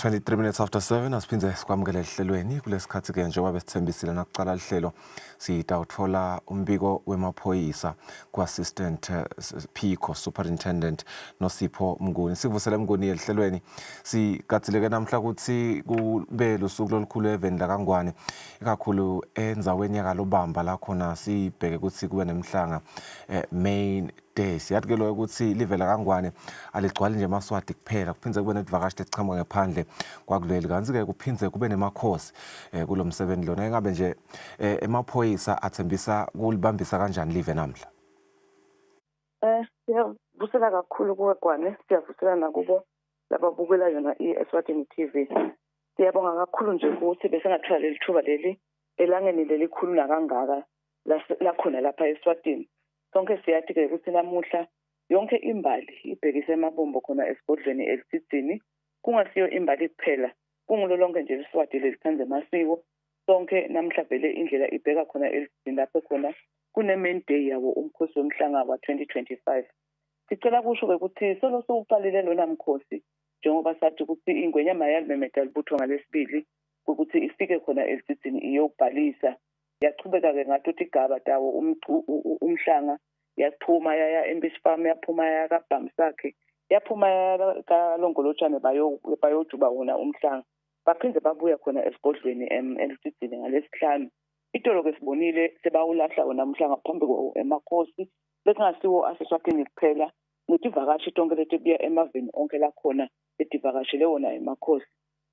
23 minutes after 7 asiphindze sikwamukele ehlelweni kulesikhathi ke njengoba besithembisile nakuqala lihlelo sitawutfola umbiko wemaphoyisa ku-assistant Phiko superintendent Nosipho Mnguni. Sikuvusele Mnguni ehlelweni sikatsileke namhla ukuthi kube lusuku lolukhulu eveni la Kangwane ikakhulu endzaweni yakalobamba la khona sibheke ukuthi kube nemhlanga main day. Siyathi ke lo ukuthi live la Kangwane aligcwali nje eMaswati kuphela, kuphindze kube nevakashi eziqhamuka ngaphandle kwakuleli, kanti ke kuphindze kube nemakhosi kulo msebenzi lona. Engabe nje emaphoyisa athembisa kulibambisa kanjani live namhla? Siyavusela kakhulu kuwe Gwane, siyavusela nakubo lababukela yona iEswatini TV. Siyabonga kakhulu nje ukuthi besengathola leli thuba leli elangeni lelikhulu nakangaka lakhona lapha eSwatini. Sonke siyathi ke ukuthi namuhla yonke imbali ibhekise emabombo khona esigodlweni elisithini, kungasiyo imbali kuphela, kungulolonke nje iSwati lelithanze amasiko. Sonke namhla vele indlela ibheka khona elisithini lapho khona kune main day yawo umkhosi womhlanga wa 2025. Sicela kusho ke ukuthi solo sokuqalile lona mkhosi njengoba sathi ukuthi ingwenyama yalimemeda libutho ngalesibili ukuthi ifike khona elisithini iyobhalisa. Yaqhubeka ke ngatuthi igaba tawo umhlanga yaphuma yaya eMbishi Farm, yaphuma yaya kaBhamsakhe, yaphuma yaya kaLongolotshane bayojuba wona umhlanga, baphinde babuya khona esigodlweni elisithini ngalesihlanu. Itolo ke sibonile sebawulahla wona umhlanga phambi emakhosi bekungasiwo aseswatini kuphela, netivakashi tonke letibuya emaveni onke lakhona letivakashile wona emakhosi.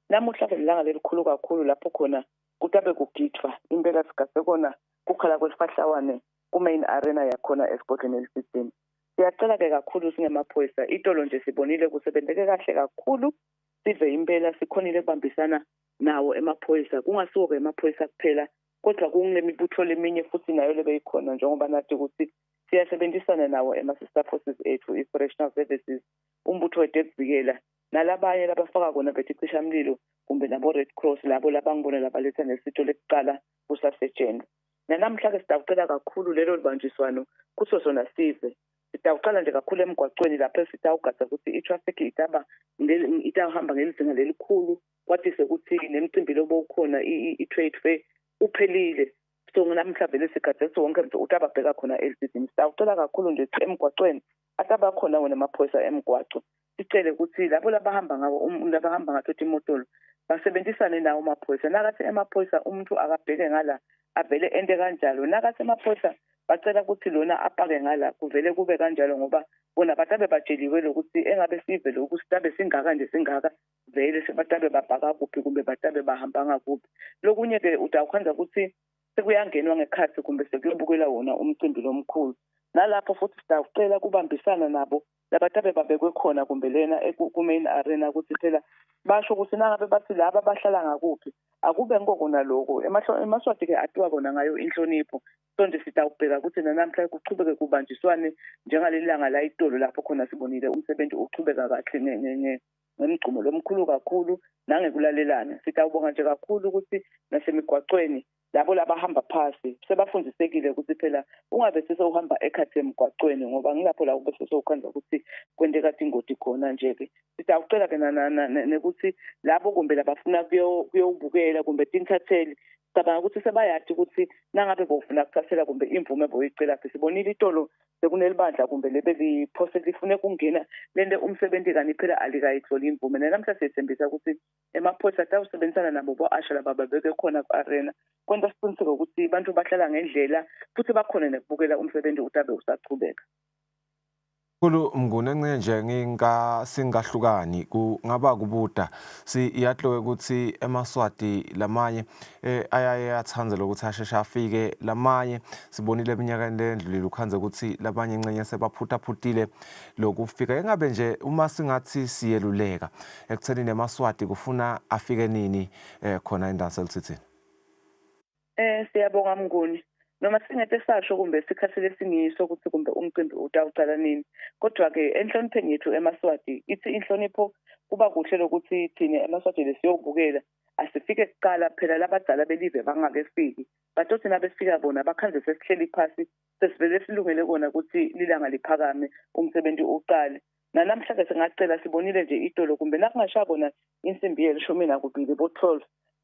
Namuhla ke lilanga lelikhulu kakhulu lapho khona kutabe kugidwa impela sigase kona kukhala kwesifahlawane ku-main arena yakhona esigodlweni elisithini. Siyacela ke kakhulu singemaphoyisa, itolo nje sibonile kusebenzeke kahle kakhulu, sive impela sikhonile kubambisana nawo emaphoyisa, kungasiwo ke emaphoyisa kuphela kodwa kungemibutho leminye futhi nayo lebeyikhona njengoba nathi ukuthi siyasebenzisana nawo ema-sister forces ethu, i-correctional services, umbutho wetekuvikela nalabanye labafaka kona beticishamlilo kumbe nabo Red Cross labo labangibona labaletha nesito lekuqala kusasetshenzwa. Namhla ke sitawucela kakhulu lelo libanjiswano kuso sona sive. Sitawuqala nje kakhulu emgwaqweni lapho sitawugada ukuthi i-traffic itahamba ngelizinga lelikhulu, kwatise ukuthi nemicimbi lobo ukhona i-trade fair uphelile. So namhla vele sigade sonke umuntu utababheka khona elisithini. Sitawucela kakhulu nje emgwaqweni ataba khona wona amaphoyisa emgwaqo. Sicele ukuthi labo labahamba ngathi imotolo basebenzisane nawo amaphoyisa. Nakathi emaphoyisa umuntu akabheke ngala avele ente kanjalo, nakathi emaphoyisa bacela ukuthi lona apake ngala kuvele kube kanjalo ngoba bona batabe batsheliwe lokuthi engabe sive lokhu sitabe singaka nje singaka vele sebatabe babhaka kuphi kumbe batabe bahamba ngakuphi. Lokunye ke utawukhonza ukuthi sekuyangenwa ngekhathi kumbe sekuyobukela wona umcimbi lomkhulu. Nalapho futhi sitawucela kubambisana nabo labatabe babekwe khona kumbe lena ku-main arena ukuthi phela basho ukuthi nangabe bathi laba bahlala ngakuphi akube ngokona lokho eMaswati ke atiwa kona ngayo inhlonipho. So nje sitawubheka ukuthi namhla kuchubeke kubanjiswane njengaleli langa la itolo lapho khona sibonile umsebenzi uchubeka kahle ngemgcumo lomkhulu kakhulu nangekulalelana. Sitawubonga nje kakhulu ukuthi nasemigwaqweni labo labahamba phasi sebafundisekile ukuthi phela ungabe sesewuhamba ekhathi emgwaqweni ngoba ngilapho la ube sesewukhanda ukuthi kwente kade ingoti khona nje ke. Sitawucela ke nekuthi labo kumbe labafuna kuyobukela kumbe tintatheli cabanga ukuthi sebayathi ukuthi nangabe bofuna ukuthathela kumbe imvume boyicela phi. Sibonile itolo sekunelibandla kumbe lebe liphose lifune kungena lende umsebenzi kani phela alikayitholi imvume. Namhla siyethembisa ukuthi emaphoyisa atawusebenzisana nabo bo-Asha laba babeke khona ku-arena kwenta siqiniseke ukuthi abantu bahlala ngendlela futhi bakhona nekubukela umsebenzi utabe usachubeka. Kulu Mnguni nje singahlukani kungaba kubuda siyatlowe ukuthi eMaswati lamanye ayaye athandzela ukuthi asheshe afike, lamanye sibonile eminyakeni lendlulile ukhanze ukuthi labanye incenye sebaphutaphutile lokufika. Engabe nje uma singathi siyeluleka ekutheni eMaswati kufuna afike nini khona endaweni selisithini? Siyabonga Mnguni. Noma singete sasho kumbe sikhathi lesingiso ukuthi kumbe umcimbi utawucala nini, kodwa ke enhlonipheni yethu eMaswati ithi inhlonipho kuba kuhle lokuthi thina eMaswati lesiyobukela asifike kuqala phela labadala belive bangakefiki, batothi nabesifika bona bakhanze sesihleli phasi sesivele silungele kona ukuthi lilanga liphakame umsebenzi uqale. nanamhlanje singacela sibonile nje itolo kumbe nakungashaya bona insimbi yelishumi nakubili bo-12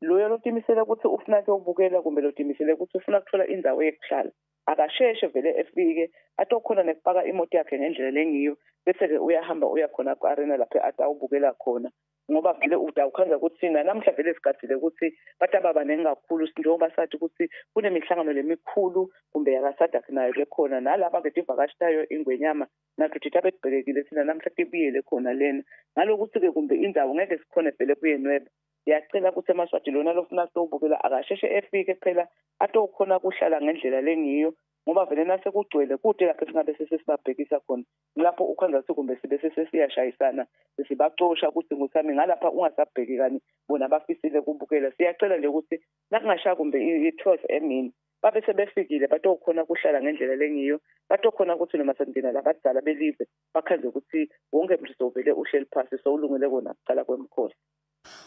loyo lotimisele ukuthi ufuna ukubukela kumbe lotimisele ukuthi ufuna ukuthola indawo yokuhlala akasheshe vele efike atokhona nekupaka imoto yakhe ngendlela lengiyo bese-ke uyahamba uyakhona ku-arena lapho atawubukela khona ngoba vele udawukhanga ukuthi namhla vele sigadile ukuthi bathi ababaningi kakhulu njengoba sathi ukuthi kunemihlangano lemikhulu kumbe yakasadak nayo lekhona nalaba-ke tivakashitayo ingwenyama nakho thithi abekubhekekile thina namhla tibuyele khona lena ngalokuthi-ke kumbe indawo ngeke sikhone vele kuyenweba siyacela ukuthi emaswati lona lofuna sitowubukela akasheshe efike phela atowukhona kuhlala ngendlela lengiyo ngoba vele nasekugcwele kude lapho singabe sesibabhekisa khona lapho ukhanza sikumbe sibe sesiyashayisana sesibacosha ukuthi ngusami ngalapha ungasabheki kani bona bafisile kubukela siyacela nje ukuthi nakungashaya kumbe i-12 emini babe sebefikile batokhona kuhlala ngendlela lengiyo batokhona ukuthi noma sendina labadala belive bakhanze ukuthi wonke umuntu sovele uhleli phasi sowulungele kona kuqala kwemkhosi.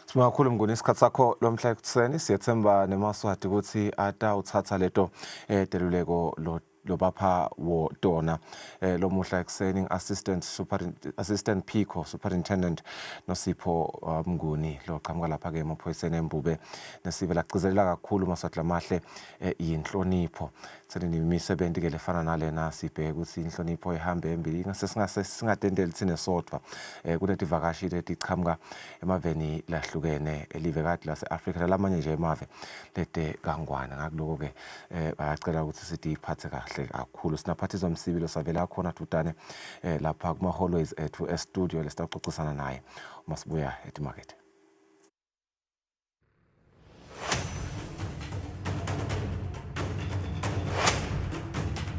Sibonga kakhulu Mnguni isikhathi sakho lomhla ekuseni siyethemba nemaswati ukuthi atawuthatha leto deluleko lobapha wotona lomuhla ekuseni assistant Pico superintendent Nosipho Mnguni lo qhamuka lapha ke emaphoyiseni eMbube nesibe lagcizelela kakhulu maswati lamahle inhlonipho seleni imisebenzi ke lefana nalena sibheke ukuthi inhlonipho ihambe embili singatendeli thine sodwa kunetivakashi letiqhamuka emaveni lahlukene elivekati lase-Afrika lamanye nje emave lede kangwana ngakuloko ke bayacela ukuthi sithi iphathe kahle kakhulu sinaphathizwa Msibilo savela khona tudane lapha kuma hallways ethu e-studio lesitaxoxisana naye uma sibuya etimarket.